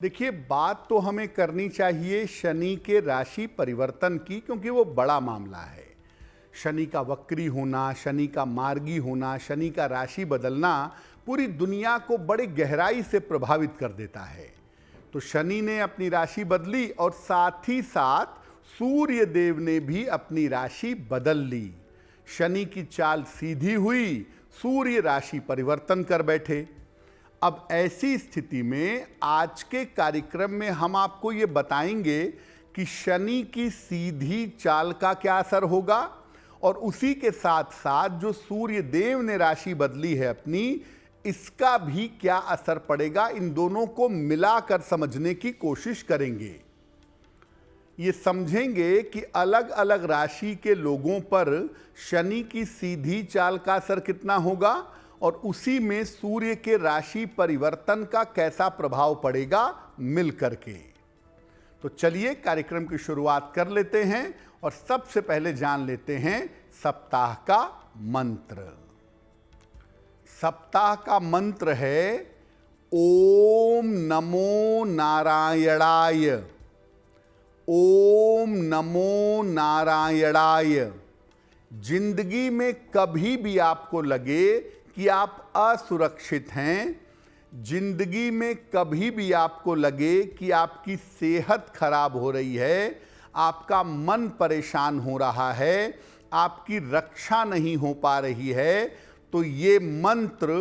देखिए, बात तो हमें करनी चाहिए शनि के राशि परिवर्तन की, क्योंकि वो बड़ा मामला है। शनि का वक्री होना, शनि का मार्गी होना, शनि का राशि बदलना पूरी दुनिया को बड़े गहराई से प्रभावित कर देता है। तो शनि ने अपनी राशि बदली और साथ ही साथ सूर्य देव ने भी अपनी राशि बदल ली। शनि की चाल सीधी हुई, सूर्य राशि परिवर्तन कर बैठे। अब ऐसी स्थिति में आज के कार्यक्रम में हम आपको ये बताएंगे कि शनि की सीधी चाल का क्या असर होगा और उसी के साथ साथ जो सूर्य देव ने राशि बदली है अपनी, इसका भी क्या असर पड़ेगा। इन दोनों को मिलाकर समझने की कोशिश करेंगे। ये समझेंगे कि अलग अलग राशि के लोगों पर शनि की सीधी चाल का असर कितना होगा और उसी में सूर्य के राशि परिवर्तन का कैसा प्रभाव पड़ेगा मिल करके। तो चलिए कार्यक्रम की शुरुआत कर लेते हैं और सबसे पहले जान लेते हैं सप्ताह का मंत्र। सप्ताह का मंत्र है ओम नमो नारायणाय। ओम नमो नारायणाय। जिंदगी में कभी भी आपको लगे कि आप असुरक्षित हैं, जिंदगी में कभी भी आपको लगे कि आपकी सेहत खराब हो रही है, आपका मन परेशान हो रहा है, आपकी रक्षा नहीं हो पा रही है, तो ये मंत्र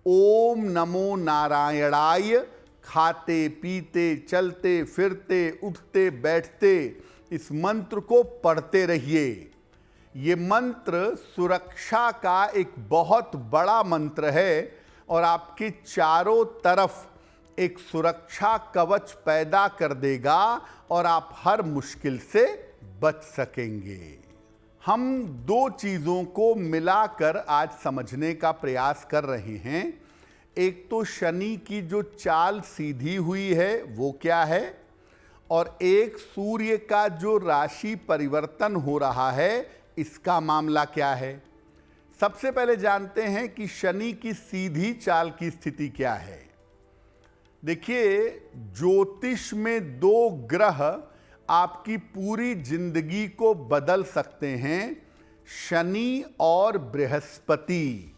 ओम नमो नारायणाय खाते पीते चलते फिरते उठते बैठते इस मंत्र को पढ़ते रहिए। ये मंत्र सुरक्षा का एक बहुत बड़ा मंत्र है और आपके चारों तरफ एक सुरक्षा कवच पैदा कर देगा और आप हर मुश्किल से बच सकेंगे। हम दो चीज़ों को मिलाकर आज समझने का प्रयास कर रहे हैं। एक तो शनि की जो चाल सीधी हुई है वो क्या है, और एक सूर्य का जो राशि परिवर्तन हो रहा है इसका मामला क्या है। सबसे पहले जानते हैं कि शनि की सीधी चाल की स्थिति क्या है। देखिए, ज्योतिष में दो ग्रह आपकी पूरी जिंदगी को बदल सकते हैं, शनि और बृहस्पति।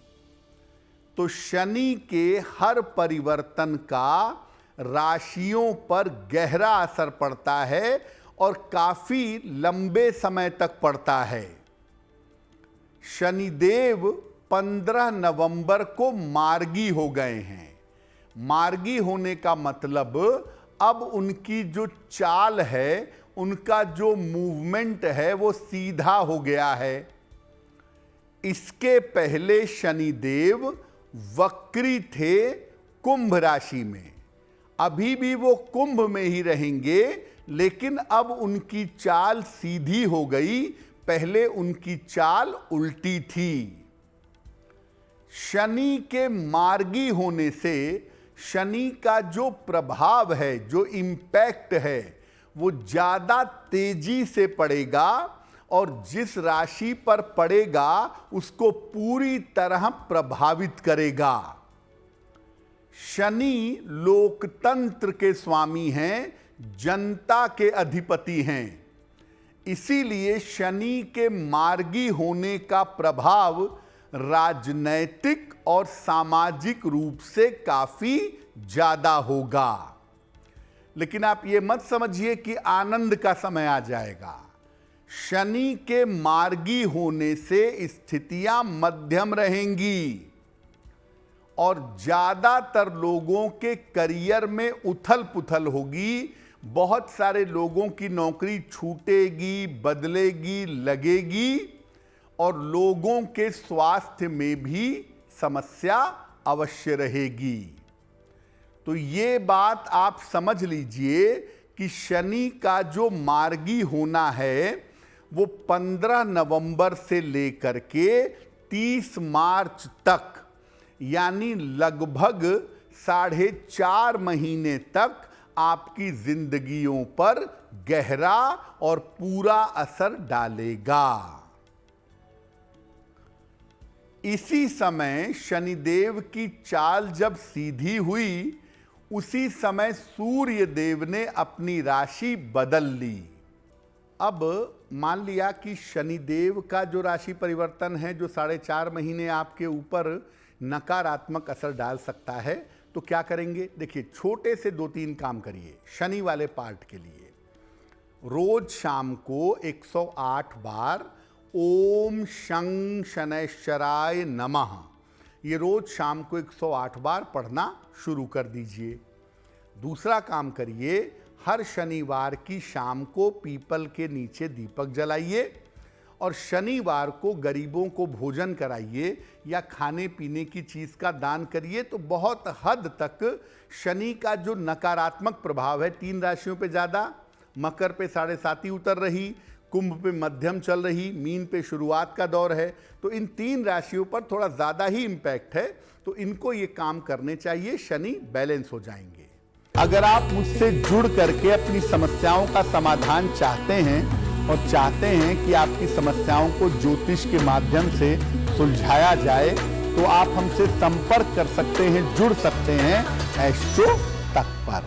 तो शनि के हर परिवर्तन का राशियों पर गहरा असर पड़ता है और काफी लंबे समय तक पड़ता है। शनिदेव 15 नवंबर को मार्गी हो गए हैं। मार्गी होने का मतलब अब उनकी जो चाल है, उनका जो मूवमेंट है वो सीधा हो गया है। इसके पहले शनिदेव वक्री थे कुंभ राशि में। अभी भी वो कुंभ में ही रहेंगे, लेकिन अब उनकी चाल सीधी हो गई, पहले उनकी चाल उल्टी थी। शनि के मार्गी होने से शनि का जो प्रभाव है, जो इम्पैक्ट है, वो ज्यादा तेजी से पड़ेगा और जिस राशि पर पड़ेगा उसको पूरी तरह प्रभावित करेगा। शनि लोकतंत्र के स्वामी हैं, जनता के अधिपति हैं। इसीलिए शनि के मार्गी होने का प्रभाव राजनैतिक और सामाजिक रूप से काफी ज्यादा होगा। लेकिन आप ये मत समझिए कि आनंद का समय आ जाएगा। शनि के मार्गी होने से स्थितियां मध्यम रहेंगी और ज्यादातर लोगों के करियर में उथल पुथल होगी। बहुत सारे लोगों की नौकरी छूटेगी, बदलेगी, लगेगी और लोगों के स्वास्थ्य में भी समस्या अवश्य रहेगी। तो ये बात आप समझ लीजिए कि शनि का जो मार्गी होना है वो 15 नवंबर से लेकर के 30 मार्च तक, यानी लगभग 4.5 महीने तक आपकी जिंदगियों पर गहरा और पूरा असर डालेगा। इसी समय शनिदेव की चाल जब सीधी हुई, उसी समय सूर्य देव ने अपनी राशि बदल ली। अब मान लिया कि शनिदेव का जो राशि परिवर्तन है, जो 4.5 महीने आपके ऊपर नकारात्मक असर डाल सकता है, तो क्या करेंगे? देखिए, छोटे से 2-3 काम करिए शनि वाले पार्ट के लिए। रोज शाम को 108 बार ओम शं शनैश्चराय नमः, ये रोज शाम को 108 बार पढ़ना शुरू कर दीजिए। दूसरा काम करिए, हर शनिवार की शाम को पीपल के नीचे दीपक जलाइए और शनिवार को गरीबों को भोजन कराइए या खाने पीने की चीज़ का दान करिए। तो बहुत हद तक शनि का जो नकारात्मक प्रभाव है 3 राशियों पे ज़्यादा, मकर पे 7.5 उतर रही, कुंभ पे मध्यम चल रही, मीन पे शुरुआत का दौर है, तो इन 3 राशियों पर थोड़ा ज़्यादा ही इम्पैक्ट है। तो इनको ये काम करने चाहिए, शनि बैलेंस हो जाएंगे। अगर आप मुझसे जुड़ करके अपनी समस्याओं का समाधान चाहते हैं और चाहते हैं कि आपकी समस्याओं को ज्योतिष के माध्यम से सुलझाया जाए, तो आप हमसे संपर्क कर सकते हैं, जुड़ सकते हैं एस्ट्रो तक पर।